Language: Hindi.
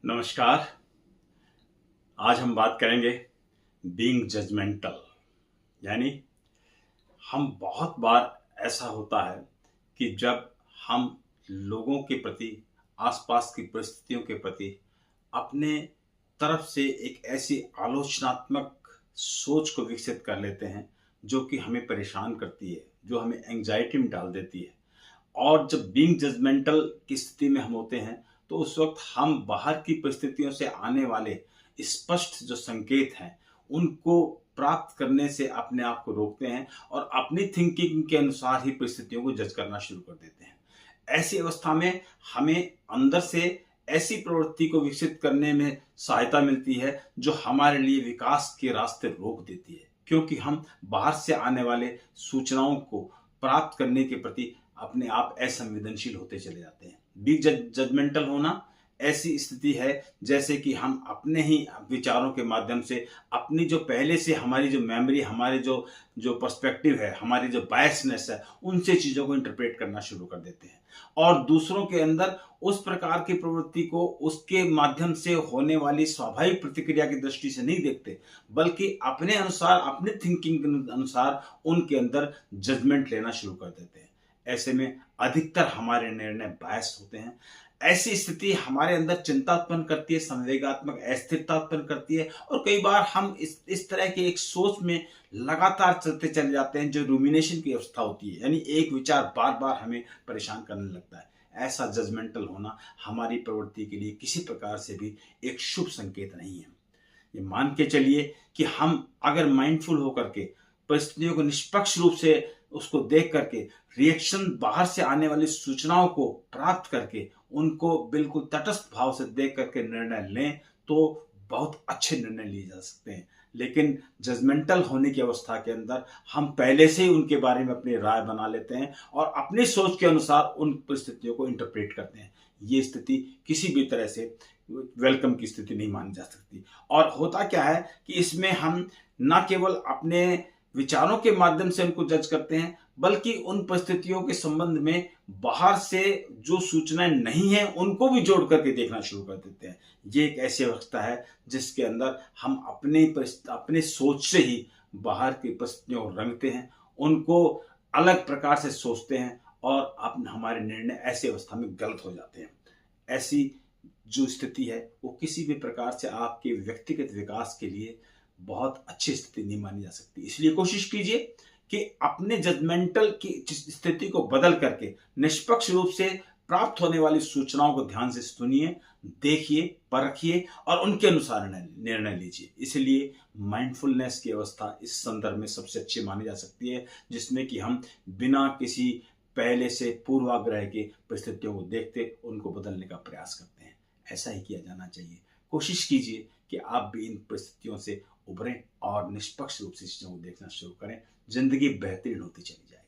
नमस्कार। आज हम बात करेंगे बीइंग जजमेंटल। यानी हम बहुत बार ऐसा होता है कि जब हम लोगों के प्रति, आसपास की परिस्थितियों के प्रति अपने तरफ से एक ऐसी आलोचनात्मक सोच को विकसित कर लेते हैं जो कि हमें परेशान करती है, जो हमें एंग्जाइटी में डाल देती है। और जब बीइंग जजमेंटल की स्थिति में हम होते हैं तो उस वक्त हम बाहर की परिस्थितियों से आने वाले स्पष्ट जो संकेत हैं उनको प्राप्त करने से अपने आप को रोकते हैं और अपनी थिंकिंग के अनुसार ही परिस्थितियों को जज करना शुरू कर देते हैं। ऐसी अवस्था में हमें अंदर से ऐसी प्रवृत्ति को विकसित करने में सहायता मिलती है जो हमारे लिए विकास के रास्ते रोक देती है, क्योंकि हम बाहर से आने वाले सूचनाओं को प्राप्त करने के प्रति अपने आप असंवेदनशील होते चले जाते हैं। बी जजमेंटल होना ऐसी स्थिति है जैसे कि हम अपने ही विचारों के माध्यम से अपनी जो पहले से हमारी जो मेमोरी, हमारे जो जो पर्सपेक्टिव है, हमारी जो बायसनेस है, उनसे चीजों को इंटरप्रेट करना शुरू कर देते हैं और दूसरों के अंदर उस प्रकार की प्रवृत्ति को उसके माध्यम से होने वाली स्वाभाविक प्रतिक्रिया की दृष्टि से नहीं देखते, बल्कि अपने अनुसार, अपने थिंकिंग के अनुसार उनके अंदर जजमेंट लेना शुरू कर देते हैं। ऐसे में अधिकतर हमारे निर्णय बायस होते हैं। ऐसी स्थिति हमारे अंदर चिंता उत्पन्न करती है, संवेगात्मक अस्थिरता उत्पन्न करती है और कई बार हम इस तरह की एक सोच में लगातार चलते चले जाते हैं जो रूमिनेशन की अवस्था होती है, यानी एक विचार बार बार हमें परेशान करने लगता है। ऐसा जजमेंटल होना हमारी प्रवृत्ति के लिए किसी प्रकार से भी एक शुभ संकेत नहीं है। ये मान के चलिए कि हम अगर माइंडफुल होकर के परिस्थितियों को निष्पक्ष रूप से उसको देख करके, रिएक्शन बाहर से आने वाली सूचनाओं को प्राप्त करके उनको बिल्कुल तटस्थ भाव से देख करके निर्णय लें तो बहुत अच्छे निर्णय लिए जा सकते हैं। लेकिन जजमेंटल होने की अवस्था के अंदर हम पहले से ही उनके बारे में अपनी राय बना लेते हैं और अपनी सोच के अनुसार उन परिस्थितियों को इंटरप्रेट करते हैं। ये स्थिति किसी भी तरह से वेलकम की स्थिति नहीं मानी जा सकती। और होता क्या है कि इसमें हम न केवल अपने विचारों के माध्यम से उनको जज करते हैं, बल्कि उन परिस्थितियों के संबंध में बाहर से जो सूचनाएं नहीं है उनको भी जोड़ करके देखना शुरू कर देते हैं। ये एक ऐसी अवस्था है जिसके अंदर हम अपने सोच से ही बाहर की परिस्थितियों को रंगते हैं, उनको अलग प्रकार से सोचते हैं और हमारे निर्णय ऐसी अवस्था में गलत हो जाते हैं। ऐसी जो स्थिति है वो किसी भी प्रकार से आपके व्यक्तिगत विकास के लिए बहुत अच्छी स्थिति नहीं मानी जा सकती। इसलिए कोशिश कीजिए कि अपने जजमेंटल की स्थिति को बदल करके निष्पक्ष रूप से प्राप्त होने वाली सूचनाओं को ध्यान से सुनिए, देखिए, परखिए और उनके अनुसार निर्णय लीजिए। इसलिए माइंडफुलनेस की अवस्था इस संदर्भ में सबसे अच्छी मानी जा सकती है, जिसमें कि हम बिना किसी पहले से पूर्वाग्रह के परिस्थितियों को देखते उनको बदलने का प्रयास करते हैं। ऐसा ही किया जाना चाहिए। कोशिश कीजिए कि आप भी इन परिस्थितियों से उभरें और निष्पक्ष रूप से चीजों को देखना शुरू करें। जिंदगी बेहतरीन होती चली जाए।